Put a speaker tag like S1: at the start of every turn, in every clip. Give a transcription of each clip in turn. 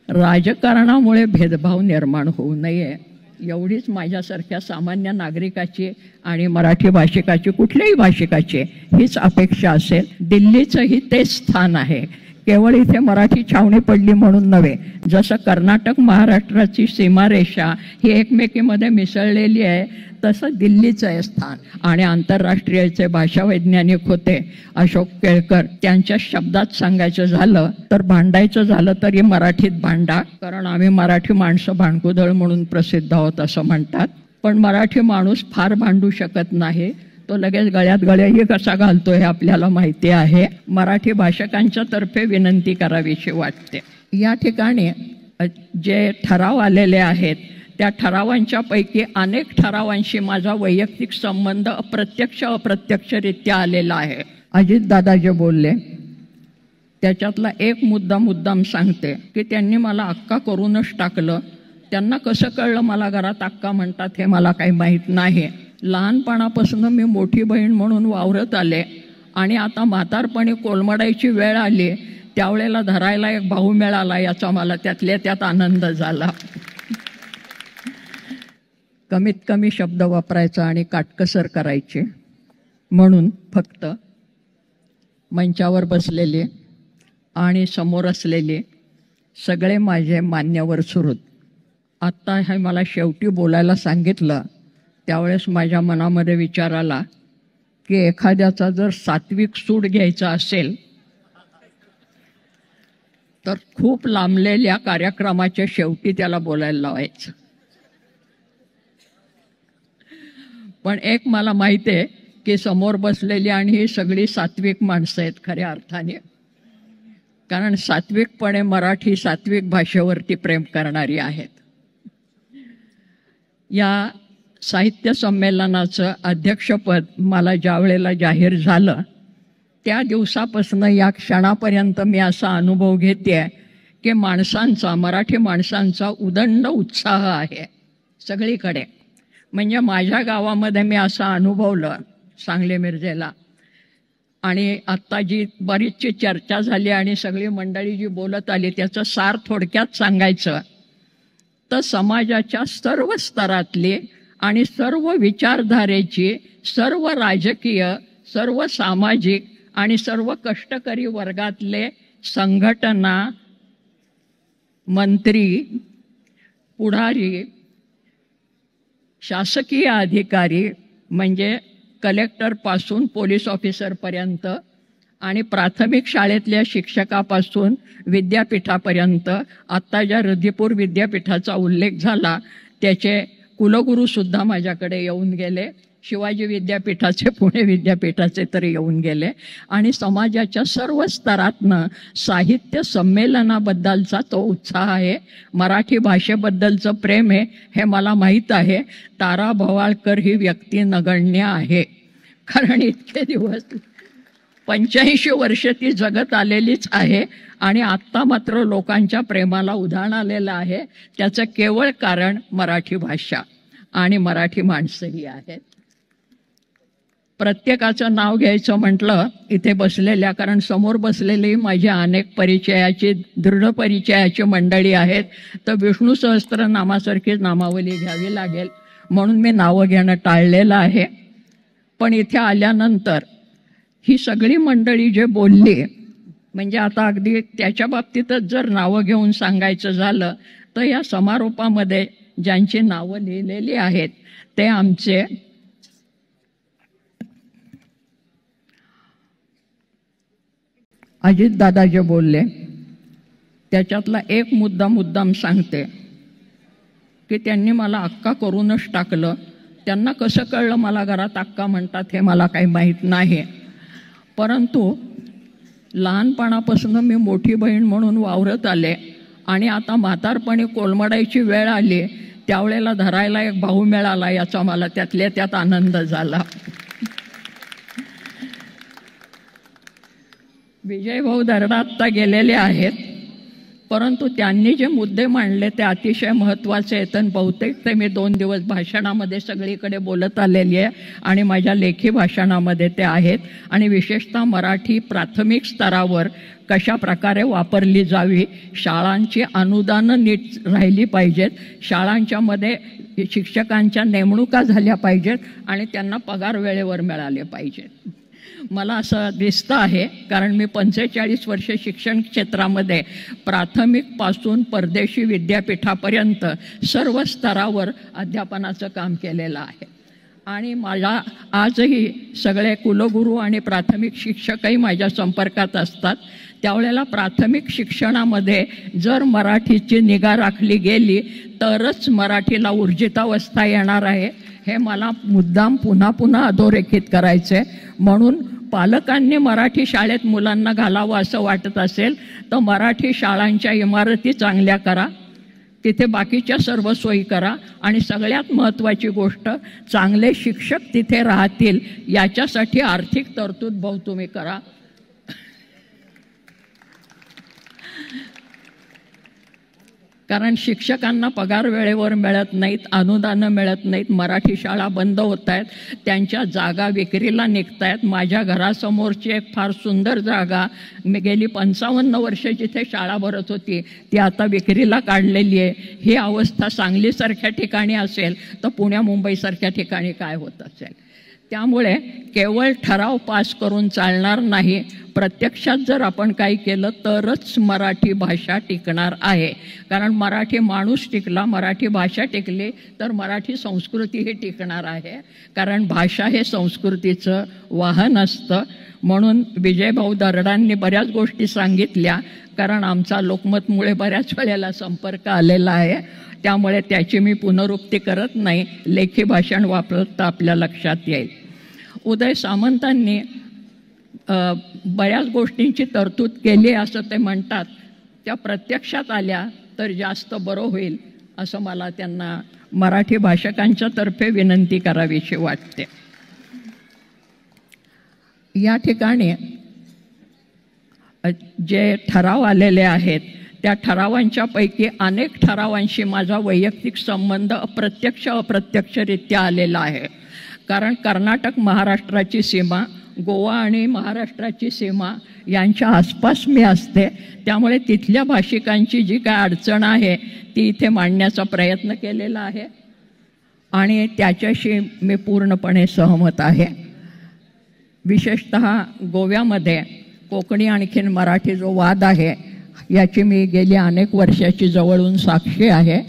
S1: राजकारणामुळे भेदभाव निर्माण होऊ नये एवढीच माझ्यासारख्या सामान्य नागरिकाची आणि मराठी भाषिकाची कुठल्याही भाषिकाची हीच अपेक्षा असेल। दिल्लीचंही तेच स्थान आहे। केवळ इथे मराठी छावणी पडली म्हणून नव्हे, जसं कर्नाटक महाराष्ट्राची सीमारेषा ही एकमेकीमध्ये मिसळलेली आहे तसं दिल्लीचं आहे स्थान। आणि आंतरराष्ट्रीयचे भाषावैज्ञानिक होते अशोक केळकर, त्यांच्या शब्दात सांगायचं झालं तर भांडायचं झालं तरी मराठीत भांडा, कारण आम्ही मराठी माणसं भांडकुदळ म्हणून प्रसिद्ध आहोत असं म्हणतात। पण मराठी माणूस फार भांडू शकत नाही, तो लगेच गळ्यात गळ्याही कसा घालतो हे आपल्याला माहिती आहे। मराठी भाषकांच्या तर्फे विनंती करावीशी वाटते। या ठिकाणी जे ठराव आलेले आहेत त्या ठरावांच्या पैकी अनेक ठरावांशी माझा वैयक्तिक संबंध अप्रत्यक्ष अप्रत्यक्षरित्या आलेला आहे। अजितदादा जे बोलले त्याच्यातला एक मुद्दाम सांगते की त्यांनी मला अक्का करूनच टाकलं। त्यांना कसं कळलं मला घरात अक्का म्हणतात हे मला काही माहीत नाही। लहानपणापासून मी मोठी बहीण म्हणून वावरत आले आणि आता म्हातारपणी कोलमडायची वेळ आली त्यावेळेला धरायला एक भाऊ मिळाला, याचा मला त्यातल्या त्यात आनंद झाला। कमीत कमी शब्द वापरायचा आणि काटकसर करायचे म्हणून फक्त मंचावर बसलेले आणि समोर असलेले सगळे माझे मान्यवर सुहृद, आत्ता हे मला शेवटी बोलायला सांगितलं त्यावेळेस माझ्या मनामध्ये विचार आला की एखाद्याचा जर सात्विक सूड घ्यायचा असेल तर खूप लांबलेल्या कार्यक्रमाच्या शेवटी त्याला बोलायला लावायचं। पण एक मला माहिती आहे की समोर बसलेली आणि ही सगळी सात्विक माणसं आहेत खऱ्या अर्थाने, कारण सात्विकपणे मराठी सात्विक भाषेवरती प्रेम करणारी आहेत। या साहित्य संमेलनाचं अध्यक्षपद मला ज्या वेळेला जाहीर झालं त्या दिवसापासून या क्षणापर्यंत मी असा अनुभव घेते की माणसांचा, मराठी माणसांचा उदंड उत्साह आहे सगळीकडे। म्हणजे माझ्या गावामध्ये मी असं अनुभवलं सांगली मिरजेला, आणि आत्ता जी बरीचशी चर्चा झाली आणि सगळी मंडळी जी बोलत आली त्याचं सार थोडक्यात सांगायचं तर समाजाच्या सर्व स्तरातली आणि सर्व विचारधारेची, सर्व राजकीय, सर्व सामाजिक आणि सर्व कष्टकरी वर्गातले संघटना, मंत्री, पुढारी, शासकीय अधिकारी म्हणजे कलेक्टरपासून पोलीस ऑफिसरपर्यंत आणि प्राथमिक शाळेतल्या शिक्षकापासून विद्यापीठापर्यंत, आत्ता ज्या ऋद्धिपूर विद्यापीठाचा उल्लेख झाला त्याचे कुलगुरूसुद्धा माझ्याकडे येऊन गेले, शिवाजी विद्यापीठाचे, पुणे विद्यापीठाचे तरी येऊन गेले, आणि समाजाच्या सर्व स्तरातनं साहित्य संमेलनाबद्दलचा तो उत्साह आहे, मराठी भाषेबद्दलचं प्रेम आहे हे मला माहीत आहे। तारा भवाळकर ही व्यक्ती नगण्य आहे, कारण इतके दिवस 85 वर्ष ती जगत आलेलीच आहे आणि आत्ता मात्र लोकांच्या प्रेमाला उधाण आलेलं आहे। त्याचं केवळ कारण मराठी भाषा आणि मराठी माणसंही आहेत। प्रत्येकाचं नाव घ्यायचं म्हटलं इथे बसलेल्या, कारण समोर बसलेली माझी अनेक परिचयाची, दृढ परिचयाची मंडळी आहेत, तर विष्णू सहस्त्रनामासारखी नामावली घ्यावी लागेल म्हणून मी नावं घेणं टाळलेलं आहे। पण इथे आल्यानंतर ही सगळी मंडळी जे बोलली, म्हणजे आता अगदी त्याच्या बाबतीतच जर नावं घेऊन सांगायचं झालं तर या समारोपामध्ये ज्यांची नावं लिहिलेली आहेत ते आमचे अजितदादा जे बोलले त्याच्यातला एक मुद्दाम सांगते की त्यांनी मला अक्का करूनच टाकलं। त्यांना कसं कळलं मला घरात अक्का म्हणतात हे मला काही माहीत नाही, परंतु लहानपणापासून मी मोठी बहीण म्हणून वावरत आले आणि आता म्हातारपणी कोलमडायची वेळ आली त्यावेळेला धरायला एक भाऊ मिळाला, याचा मला त्यातल्या त्यात आनंद झाला। विजय भाऊ दर्डा आत्ता गेलेले आहेत, परंतु त्यांनी जे मुद्दे मांडले ते अतिशय महत्त्वाचे आहेत आणि बहुतेक ते मी 2 दिवस भाषणामध्ये सगळीकडे बोलत आलेली आहे आणि माझ्या लेखी भाषणामध्ये ते आहेत. आणि विशेषतः मराठी प्राथमिक स्तरावर कशा प्रकारे वापरली जावी, शाळांची अनुदानं नीट राहिली पाहिजेत, शाळांच्यामध्ये शिक्षकांच्या नेमणुका झाल्या पाहिजेत आणि त्यांना पगार वेळेवर मिळाले पाहिजेत. मला असं दिसतं आहे, कारण मी 45 वर्ष शिक्षण क्षेत्रामध्ये प्राथमिकपासून परदेशी विद्यापीठापर्यंत सर्व स्तरावर अध्यापनाचं काम केलेलं आहे. आणि मला आजही सगळे कुलगुरू आणि प्राथमिक शिक्षकही माझ्या संपर्कात असतात. त्यावेळेला प्राथमिक शिक्षणामध्ये जर मराठीची निगा राखली गेली तरच मराठीला ऊर्जितावस्था येणार आहे, हे मला मुद्दाम पुन्हा पुन्हा अधोरेखित करायचे. म्हणून पालकांनी मराठी शाळेत मुलांना घालावं असं वाटत असेल तर मराठी शाळांच्या इमारती चांगल्या करा, तिथे बाकीच्या सर्व सोयी करा आणि सगळ्यात महत्त्वाची गोष्ट चांगले शिक्षक तिथे राहतील याच्यासाठी आर्थिक तरतूद भाऊ तुम्ही करा. कारण शिक्षकांना पगार वेळेवर मिळत नाहीत, अनुदानं मिळत नाहीत, मराठी शाळा बंद होत आहेत, त्यांच्या जागा विक्रीला निघत आहेत. माझ्या घरासमोरची एक फार सुंदर जागा मी गेली 55 वर्ष जिथे शाळा भरत होती ती आता विक्रीला काढलेली आहे. ही अवस्था सांगलीसारख्या ठिकाणी असेल तर पुण्या मुंबईसारख्या ठिकाणी काय होत असेल. त्यामुळे केवळ ठराव पास करून चालणार नाही, प्रत्यक्षात जर आपण काही केलं तरच मराठी भाषा टिकणार आहे. कारण मराठी माणूस टिकला, मराठी भाषा टिकली तर मराठी संस्कृतीही टिकणार आहे. कारण भाषा हे संस्कृतीचं वाहन असतं. म्हणून विजयभाऊ दरडांनी बऱ्याच गोष्टी सांगितल्या, कारण आमचा लोकमतमुळे बऱ्याच वेळेला संपर्क आलेला आहे, त्यामुळे त्याची मी पुनरुक्ती करत नाही. लेखी भाषण वापरत आपल्या लक्षात येईल. उदय सामंतांनी बऱ्याच गोष्टींची तरतूद केली असं ते म्हणतात, त्या प्रत्यक्षात आल्या तर जास्त बरं होईल असं मला त्यांना मराठी भाषकांच्या तर्फे विनंती करावीशी वाटते. या ठिकाणी जे ठराव आलेले आहेत त्या ठरावांच्या पैकी अनेक ठरावांशी माझा वैयक्तिक संबंध अप्रत्यक्ष अप्रत्यक्षरित्या आलेला आहे. कारण कर्नाटक महाराष्ट्राची सीमा, गोवा आणि महाराष्ट्राची सीमा यांच्या आसपास मी असते, त्यामुळे तिथल्या भाषिकांची जी काय अडचण आहे ती इथे मांडण्याचा प्रयत्न केलेला आहे आणि त्याच्याशी मी पूर्णपणे सहमत आहे. विशेषतः गोव्यामध्ये कोकणी आणखीन मराठी जो वाद आहे याची मी गेली अनेक वर्षाची जवळून साक्षी आहे.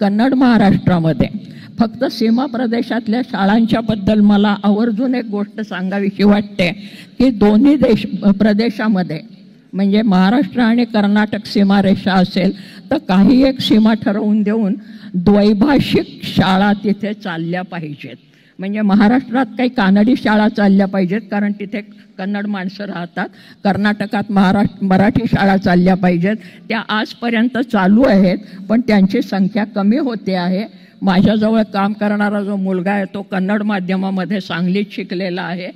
S1: कन्नड महाराष्ट्रामध्ये फक्त सीमा प्रदेशातल्या शाळांच्याबद्दल मला आवर्जून एक गोष्ट सांगावीशी वाटते की दोन्ही प्रदेशामध्ये म्हणजे महाराष्ट्र आणि कर्नाटक सीमारेषा असेल तर काही एक सीमा ठरवून देऊन द्वैभाषिक शाळा तिथे चालल्या पाहिजेत. म्हणजे महाराष्ट्रात काही कानडी शाळा चालल्या पाहिजेत कारण तिथे कन्नड माणसं राहतात, कर्नाटकात मराठी शाळा चालल्या पाहिजेत. त्या आजपर्यंत चालू आहेत पण त्यांची संख्या कमी होते आहे. माझ्याजवळ काम करणारा जो मुलगा आहे तो कन्नड माध्यमामध्ये सांगलीत शिकलेला आहे.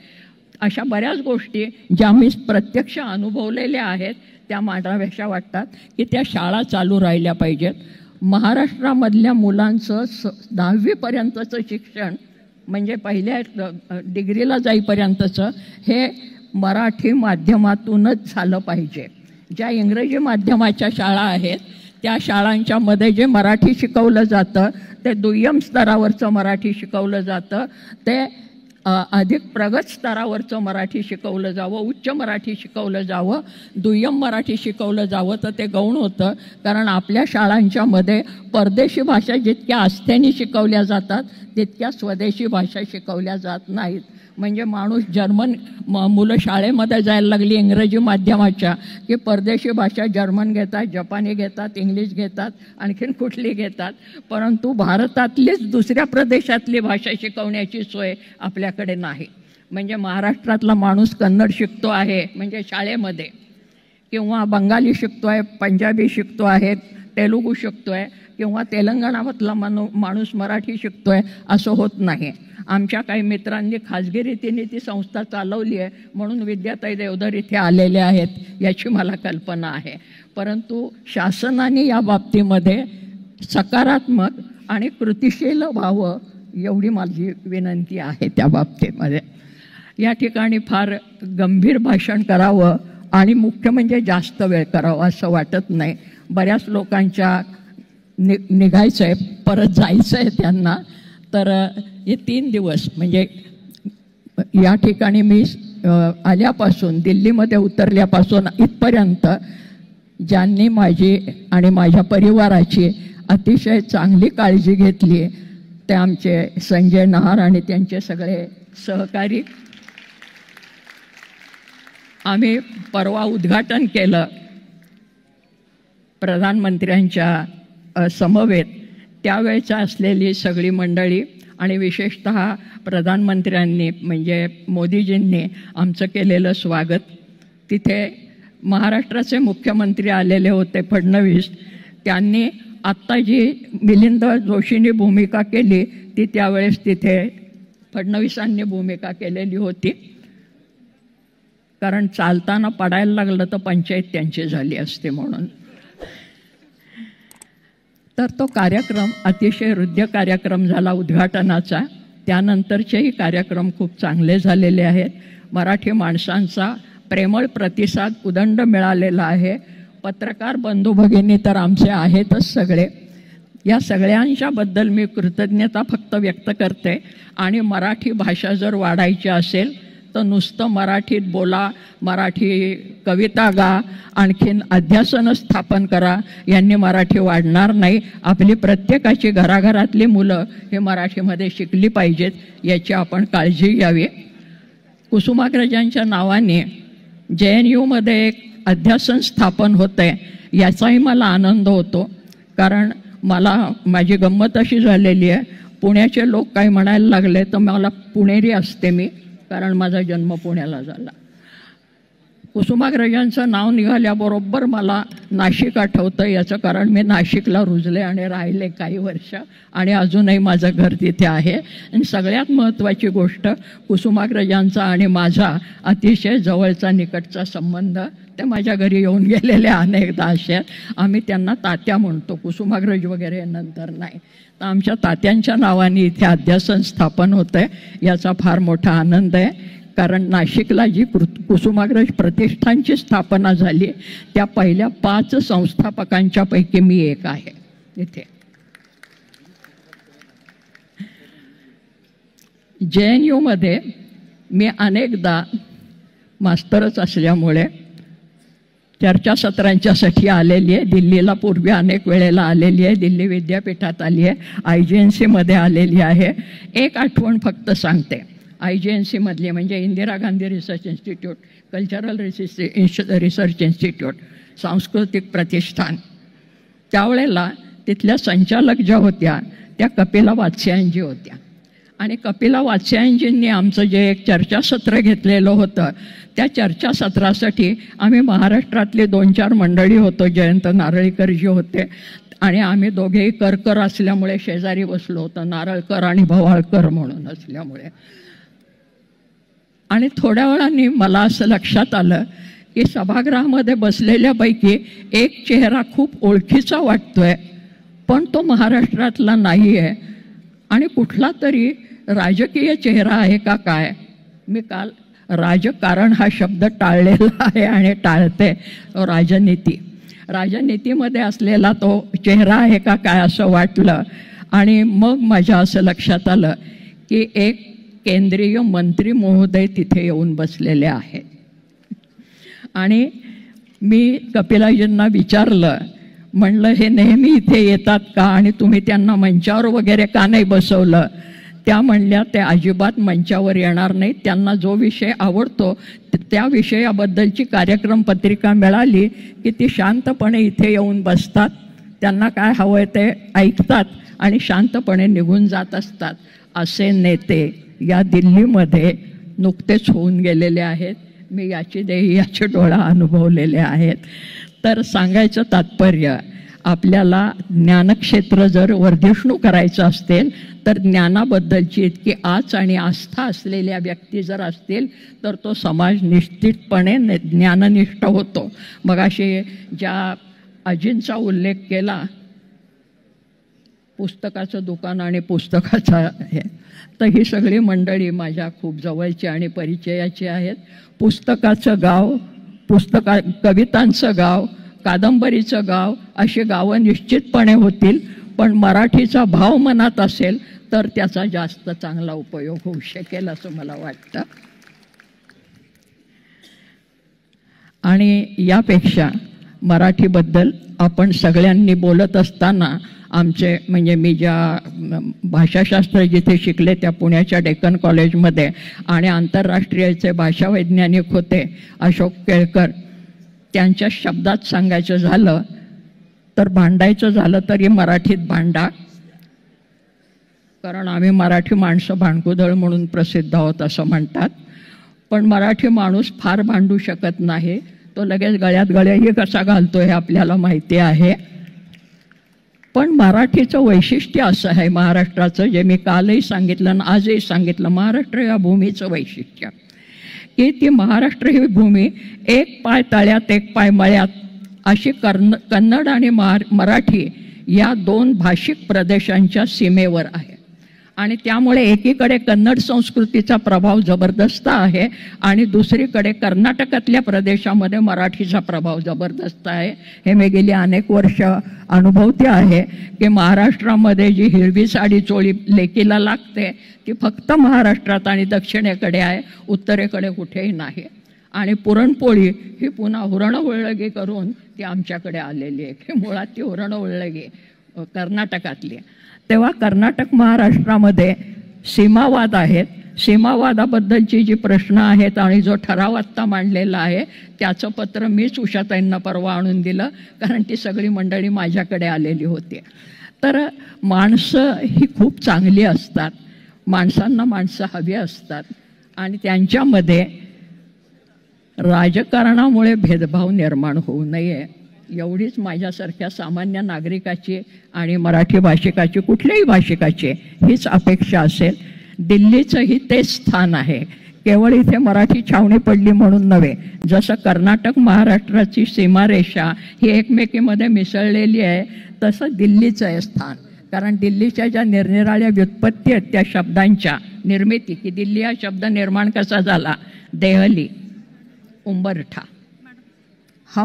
S1: अशा बऱ्याच गोष्टी ज्या मी प्रत्यक्ष अनुभवलेल्या आहेत त्या मांडाव्याशा वाटतात की त्या शाळा चालू राहिल्या पाहिजेत. महाराष्ट्रामधल्या मुलांचं 10वीपर्यंतचं शिक्षण म्हणजे पहिल्या डिग्रीला जाईपर्यंतचं हे मराठी माध्यमातूनच झालं पाहिजे. ज्या इंग्रजी माध्यमाच्या शाळा आहेत त्या शाळांच्यामध्ये जे मराठी शिकवलं जातं ते दुय्यम स्तरावरचं मराठी शिकवलं जातं, ते अधिक प्रगत स्तरावरचं मराठी शिकवलं जावं, उच्च मराठी शिकवलं जावं. दुय्यम मराठी शिकवलं जावं तर ते गौण होतं, कारण आपल्या शाळांच्यामध्ये परदेशी भाषा जितक्या आस्थेने शिकवल्या जातात तितक्या स्वदेशी भाषा शिकवल्या जात नाहीत. म्हणजे माणूस जर्मन मुलं शाळेमध्ये जायला लागली इंग्रजी माध्यमाच्या की परदेशी भाषा जर्मन घेतात, जपानी घेतात, इंग्लिश घेतात, आणखीन कुठली घेतात, परंतु भारतातलीच दुसऱ्या प्रदेशातली भाषा शिकवण्याची सोय आपल्याकडे नाही. म्हणजे महाराष्ट्रातला माणूस कन्नड शिकतो आहे म्हणजे शाळेमध्ये, किंवा बंगाली शिकतो आहे, पंजाबी शिकतो आहे, तेलुगू शिकतो आहे, किंवा तेलंगणामधला माणूस मराठी शिकतो आहे असं होत नाही. आमच्या काही मित्रांनी खाजगी रीतीने ती संस्था चालवली आहे म्हणून विद्याताई देवधर इथे आलेले आहेत याची मला कल्पना आहे. परंतु शासनाने या बाबतीमध्ये सकारात्मक आणि कृतिशील व्हावं एवढी माझी विनंती आहे. त्या बाबतीमध्ये या ठिकाणी फार गंभीर भाषण करावं आणि मुख्य म्हणजे जास्त वेळ करावा असं वाटत नाही. बऱ्याच लोकांच्या निघायचं आहे, परत जायचं आहे त्यांना. तर हे 3 दिवस म्हणजे या ठिकाणी मी आल्यापासून दिल्लीमध्ये उतरल्यापासून इथपर्यंत ज्यांनी माझी आणि माझ्या परिवाराची अतिशय चांगली काळजी घेतली ते आमचे संजय नहार आणि त्यांचे सगळे सहकारी. आम्ही परवा उद्घाटन केलं प्रधानमंत्र्यांच्या समवेत. त्यावेळेचा असलेली सगळी मंडळी आणि विशेषतः प्रधानमंत्र्यांनी म्हणजे मोदीजींनी आमचं केलेलं स्वागत. तिथे महाराष्ट्राचे मुख्यमंत्री आलेले होते फडणवीस. त्यांनी आत्ता जी मिलिंद जोशींनी भूमिका केली ती त्यावेळेस तिथे फडणवीसांनी भूमिका केलेली होती. कारण चालताना पडायला लागलं तर पंचायत त्यांची झाली असते म्हणून. तर तो कार्यक्रम अतिशय हृद्य कार्यक्रम झाला उद्घाटनाचा. त्यानंतरचेही कार्यक्रम खूप चांगले झालेले आहेत. मराठी माणसांचा प्रेमळ प्रतिसाद उदंड मिळालेला आहे. पत्रकार बंधू भगिनी तर आमचे आहेतच सगळे. या सगळ्यांच्याबद्दल मी कृतज्ञता फक्त व्यक्त करते. आणि मराठी भाषा जर वाढायची असेल तर नुसतं मराठीत बोला, मराठी कविता गा, आणखीन अध्यासनं स्थापन करा, यांनी मराठी वाढणार नाही. आपली प्रत्येकाची घराघरातली मुलं हे मराठीमध्ये शिकली पाहिजेत याची आपण काळजी घ्यावी. कुसुमाग्रजांच्या नावाने JNUमध्ये एक अध्यासन स्थापन होतं आहे याचाही मला आनंद होतो. कारण माझी गंमत अशी झालेली आहे, पुण्याचे लोक काही म्हणायला लागले तर मला पुणेरी असते मी, कारण माझा जन्म पुण्याला झाला. कुसुमाग्रजांचं नाव निघाल्याबरोबर मला नाशिक आठवतं. याचं कारण मी नाशिकला रुजले आणि राहिले काही वर्ष आणि अजूनही माझं घर तिथे आहे. आणि सगळ्यात महत्त्वाची गोष्ट कुसुमाग्रजांचा आणि माझा अतिशय जवळचा निकटचा संबंध. ते माझ्या घरी येऊन गेलेले अनेकदा असे. आम्ही त्यांना तात्या म्हणतो, कुसुमाग्रज वगैरे नंतर नाही. तर आमच्या तात्यांच्या नावाने इथे अध्यासन स्थापन होतं आहे याचा फार मोठा आनंद आहे. कारण नाशिकला जी कुसुमाग्रज प्रतिष्ठानची स्थापना झाली त्या पहिल्या 5 संस्थापकांच्या पैकी मी एक आहे. इथे JNUमध्ये मी अनेकदा मास्तरच असल्यामुळे चर्चासत्रांच्यासाठी आलेली आहे. दिल्लीला पूर्वी अनेक वेळेला आलेली आहे. दिल्ली विद्यापीठात आली आहे. IGNCमध्ये आलेली आहे. एक आठवण फक्त सांगते. IGNCमधली म्हणजे Indira Gandhi research institute, cultural research institute, सांस्कृतिक प्रतिष्ठान. त्यावेळेला तिथल्या संचालक ज्या होत्या त्या कपिला वात्स्यायनजी होत्या. आणि कपिला वात्स्यायनजींनी आमचं जे एक चर्चासत्र घेतलेलं होतं त्या चर्चासत्रासाठी आम्ही महाराष्ट्रातले 2-4 मंडळी होतो. जयंत नारळीकरजी होते आणि आम्ही दोघेही करकर असल्यामुळे शेजारी बसलो होतो, नारळकर आणि भवाळकर म्हणून असल्यामुळे. आणि थोड्या वेळाने मला असं लक्षात आलं की सभागृहामध्ये बसलेल्यापैकी एक चेहरा खूप ओळखीचा वाटतोय पण तो महाराष्ट्रातला नाही आहे आणि कुठला तरी राजकीय चेहरा आहे का काय. मी काल राजकारण हा शब्द टाळलेला आहे आणि टाळते. राजनीतीमध्ये असलेला तो चेहरा आहे का काय असं वाटलं. आणि मग माझ्या असं लक्षात आलं की एक केंद्रीय मंत्री महोदय तिथे येऊन बसलेले आहेत. आणि मी कपिलाजींना विचारलं, म्हणलं हे नेहमी इथे येतात का आणि तुम्ही त्यांना मंचावर वगैरे का नाही बसवलं. त्या म्हणल्या ते अजिबात मंचावर येणार नाहीत. त्यांना जो विषय आवडतो त्या विषयाबद्दलची कार्यक्रम पत्रिका मिळाली की ती शांतपणे इथे येऊन बसतात. त्यांना काय हवं आहे ते ऐकतात आणि शांतपणे निघून जात असतात. असे नेते या दिल्लीमध्ये नुकतेच होऊन गेलेले आहेत. मी याचे डोळा अनुभवलेले आहेत. तर सांगायचं तात्पर्य, आपल्याला ज्ञानक्षेत्र जर वर्धिष्णू करायचं असेल तर ज्ञानाबद्दलची इतकी आच आणि आस्था असलेल्या व्यक्ती जर असतील तर तो समाज निश्चितपणे ज्ञाननिष्ठ होतो. मग अशी ज्या अजींचा उल्लेख केला, पुस्तकाचं दुकान आणि पुस्तकाचं हे, तर ही सगळी मंडळी माझ्या खूप जवळची आणि परिचयाची आहेत. पुस्तकाचं गाव, कवितांचं गाव, कादंबरीचं गाव अशी गावं निश्चितपणे होतील, पण मराठीचा भाव मनात असेल तर त्याचा जास्त चांगला उपयोग होऊ शकेल असं मला वाटतं. आणि यापेक्षा मराठीबद्दल आपण सगळ्यांनी बोलत असताना आमचे म्हणजे मी ज्या भाषाशास्त्र जिथे शिकले त्या पुण्याच्या डेक्कन कॉलेजमध्ये आणि आंतरराष्ट्रीयचे भाषावैज्ञानिक होते अशोक केळकर, त्यांच्या शब्दात सांगायचं झालं तर भांडायचं झालं तरी मराठीत भांडा, कारण आम्ही मराठी माणसं भांडकुदळ म्हणून प्रसिद्ध आहोत असं म्हणतात. पण मराठी माणूस फार भांडू शकत नाही, तो लगेच गळ्यात गळ्याही कसा घालतो हे आपल्याला माहिती आहे. पण मराठीचं वैशिष्ट्य असं आहे महाराष्ट्राचं, जे मी कालही सांगितलं आणि आजही सांगितलं, महाराष्ट्र या भूमीचं वैशिष्ट्य की ती महाराष्ट्र ही भूमी एक पाय तळ्यात एक पाय मळ्यात अशी कन्नड आणि मराठी या दोन भाषिक प्रदेशांच्या सीमेवर आहे. आणि त्यामुळे एकीकडे कन्नड संस्कृतीचा प्रभाव जबरदस्त आहे आणि दुसरीकडे कर्नाटकातल्या प्रदेशामध्ये मराठीचा प्रभाव जबरदस्त आहे. हे मी गेली अनेक वर्ष अनुभवते आहे की महाराष्ट्रामध्ये जी हिरवी साडी चोळी लेकीला लागते ती फक्त महाराष्ट्रात आणि दक्षिणेकडे आहे, उत्तरेकडे कुठेही नाही. आणि पुरणपोळी ही पुन्हा हुरणहुळगी करून ती आमच्याकडे आलेली आहे की मुळात ती हुरणहुळगी कर्नाटकातली. तेव्हा कर्नाटक महाराष्ट्रामध्ये सीमावाद आहेत. सीमावादाबद्दलची जी प्रश्न आहेत आणि जो ठराव आत्ता मांडलेला आहे त्याचं पत्र मीच उषाताईंना परवा आणून दिलं, कारण ती सगळी मंडळी माझ्याकडे आलेली होती. तर माणसं ही खूप चांगली असतात, माणसांना माणसं हवी असतात आणि त्यांच्यामध्ये राजकारणामुळे भेदभाव निर्माण होऊ नये एवढीच माझ्यासारख्या सामान्य नागरिकाची आणि मराठी भाषिकाची, कुठल्याही भाषिकाची हीच अपेक्षा असेल. दिल्लीचंही तेच स्थान आहे, केवळ इथे मराठी छावणी पडली म्हणून नव्हे. जसं कर्नाटक महाराष्ट्राची सीमारेषा ही एकमेकीमध्ये मिसळलेली आहे तसं दिल्लीचं आहे स्थान. कारण दिल्लीच्या ज्या निरनिराळ्या व्युत्पत्ती आहेत त्या शब्दांच्या निर्मिती, की दिल्ली हा शब्द निर्माण कसा झाला, देहली, उंबरठा, हा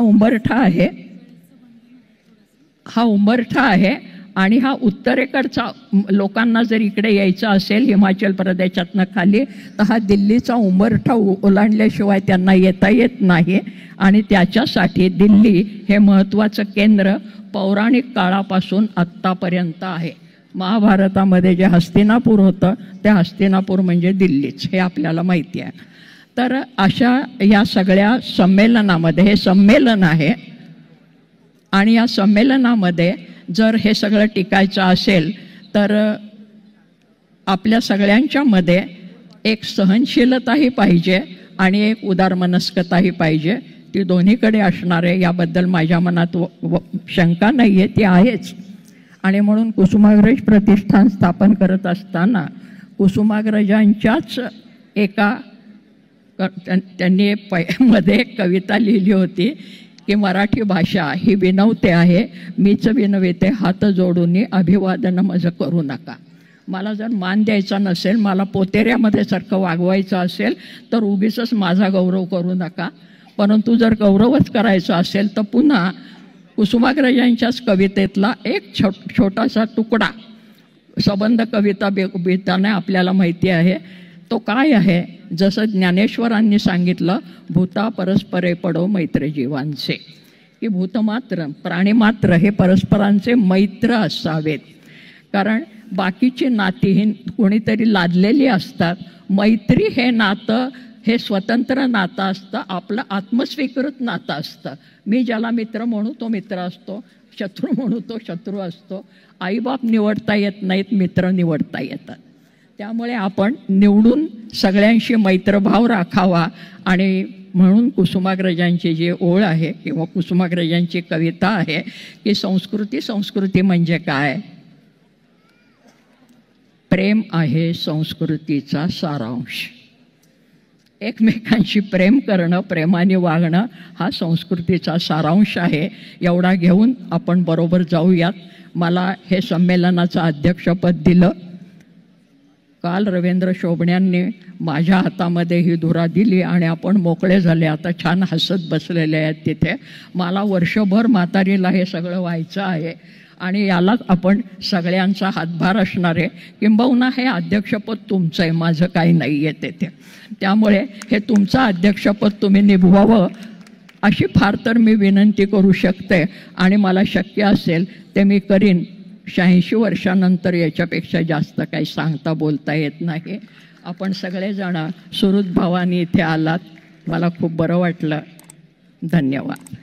S1: उंबरठा आहे आणि हा उत्तरेकडचा लोकांना जर इकडे यायचं असेल हिमाचल प्रदेशातनं खाली तर हा दिल्लीचा उंबरठा ओलांडल्याशिवाय त्यांना येता येत नाही. आणि त्याच्यासाठी दिल्ली हे महत्त्वाचं केंद्र पौराणिक काळापासून आत्तापर्यंत आहे. महाभारतामध्ये जे हस्तिनापूर होतं ते हस्तिनापूर म्हणजे दिल्लीच, हे आपल्याला माहिती आहे. तर अशा या सगळ्या संमेलनामध्ये, हे संमेलन आहे आणि या संमेलनामध्ये जर हे सगळं टिकायचं असेल तर आपल्या सगळ्यांच्यामध्ये एक सहनशीलताही पाहिजे आणि एक उदारमनस्कताही पाहिजे. ती दोन्हीकडे असणार आहे याबद्दल माझ्या मनात शंका नाही आहे, ती आहेच. आणि म्हणून कुसुमाग्रज प्रतिष्ठान स्थापन करत असताना कुसुमाग्रजांच्याच एका त्यांनी मध्ये एक कविता लिहिली होती की मराठी भाषा ही विनवते आहे, मीच विनविते हात जोडून अभिवादन मज करू नका. मला जर मान द्यायचा नसेल, मला पोतेऱ्यामध्ये सारखं वागवायचं असेल तर उगीचच माझा गौरव करू नका. परंतु जर गौरवच करायचा असेल तर पुन्हा कुसुमाग्रजांच्याच कवितेतला एक छोटासा तुकडा, सबंध कविता बेताने आपल्याला माहिती आहे, तो काय आहे, जसं ज्ञानेश्वरांनी सांगितलं, भूता परस्परे पडो मैत्र जीवांचे, की भूतमात्र प्राणीमात्र हे परस्परांचे मैत्र असावेत. कारण बाकीची नाती ही कोणीतरी लादलेली असतात. मैत्री हे नातं हे स्वतंत्र नातं असतं, आपलं आत्मस्वीकृत नातं असतं. मी ज्याला मित्र म्हणू तो मित्र असतो, शत्रू म्हणू तो शत्रू असतो. आईबाप निवडता येत नाहीत, मित्र निवडता येतात. त्यामुळे आपण निवडून सगळ्यांशी मैत्रभाव राखावा आणि म्हणून कुसुमाग्रजांची जी ओळ आहे किंवा कुसुमाग्रजांची कविता आहे की संस्कृती म्हणजे काय? प्रेम आहे संस्कृतीचा सारांश. एकमेकांशी प्रेम करणं, प्रेमाने वागणं हा संस्कृतीचा सारांश आहे. एवढा घेऊन आपण बरोबर जाऊयात. मला हे संमेलनाचं अध्यक्षपद दिलं. काल रवींद्र शोभण्यांनी माझ्या हातामध्ये ही धुरा दिली आणि आपण मोकळे झाले. आता छान हसत बसलेले आहेत तिथे. मला वर्षभर म्हातारीला हे सगळं व्हायचं आहे आणि यालाच आपण सगळ्यांचा हातभार असणार आहे. किंबहुना हे अध्यक्षपद तुमचं आहे, माझं काही नाही आहे तेथे. त्यामुळे हे तुमचं अध्यक्षपद तुम्ही निभवावं अशी फार तर मी विनंती करू शकते आणि मला शक्य असेल ते मी करीन. 86 वर्षानंतर याच्यापेक्षा जास्त काही सांगता बोलता येत नाही. आपण सगळेजण सुहृद भावानी इथे आलात, मला खूप बरं वाटलं. धन्यवाद.